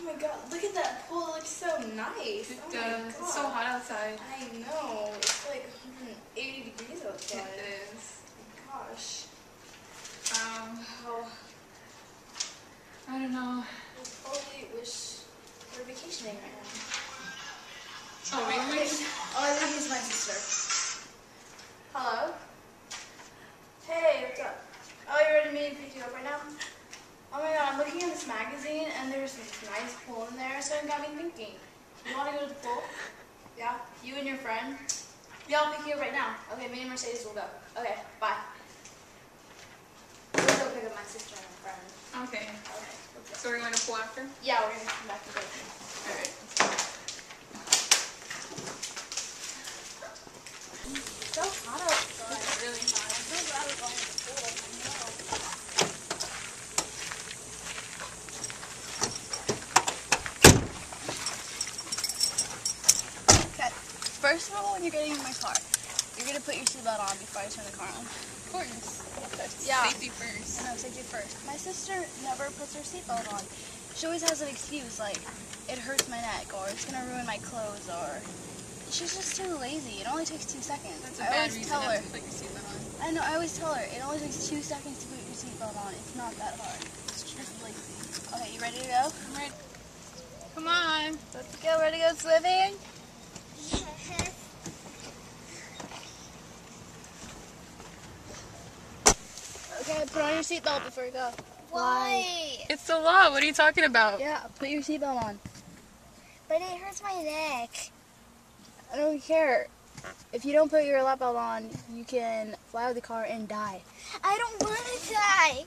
my god, look at that pool. It looks so nice. It oh does. It's so hot outside. I know. It's like 180 degrees outside. It is. Oh my gosh. Oh, I don't know. I totally wish we were vacationing right now. Oh, really? Oh, I think it's my sister. Hello? Hey, what's up? Oh, you ready for me to pick you up right now? Oh my god, I'm looking at this magazine and there's this nice pool in there, so it got me thinking. You want to go to the pool? Yeah? You and your friend? Yeah, I'll pick you up right now. Okay, me and Mercedes will go. Okay, bye. We'll go pick up my sister and her friend. Okay. Okay, let's go. So we're going to pool after? Yeah, we're going to come back and go. Alright. It's so hot outside. It's really hot. I'm so glad we're going to the pool. I know. Okay. First of all, when you're getting in my car, you're going to put your seatbelt on before I turn the car on. Of course. Yeah. Safety first. I know, safety first. My sister never puts her seatbelt on. She always has an excuse like, it hurts my neck, or it's going to ruin my clothes, or... She's just too lazy. It only takes 2 seconds. That's a I bad always reason tell her. not to put your seatbelt on. I know, I always tell her, it only takes 2 seconds to put your seatbelt on. It's not that hard. It's just lazy. Okay, you ready to go? I'm ready. Come on. Let's go. Ready to go swimming? Okay, put on your seatbelt before you go. Why? It's the law. What are you talking about? Yeah, put your seatbelt on. But it hurts my neck. I don't care. If you don't put your lap belt on, you can fly out of the car and die. I don't want to die.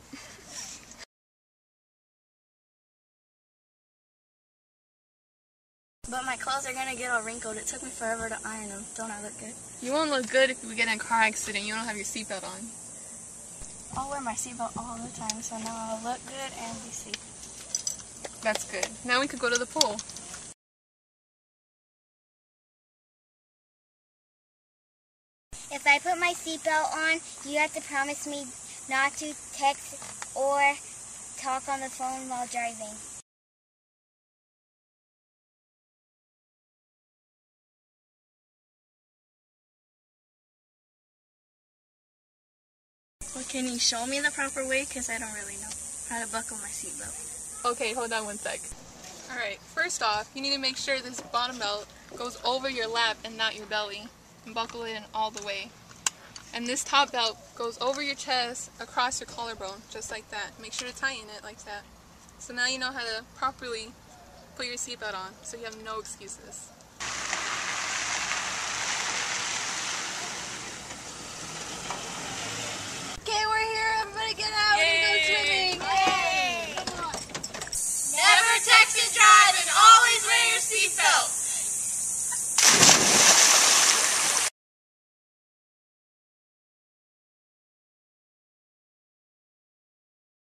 But my clothes are gonna get all wrinkled. It took me forever to iron them. Don't I look good? You won't look good if we get in a car accident. You don't have your seatbelt on. I'll wear my seatbelt all the time, so now I'll look good and be safe. That's good. Now we could go to the pool. If I put my seatbelt on, you have to promise me not to text or talk on the phone while driving. Well, can you show me the proper way? Because I don't really know how to buckle my seatbelt. Okay, hold on one sec. Alright, first off, you need to make sure this bottom belt goes over your lap and not your belly. And buckle it in all the way. And this top belt goes over your chest, across your collarbone, just like that. Make sure to tighten it like that. So now you know how to properly put your seatbelt on, so you have no excuses.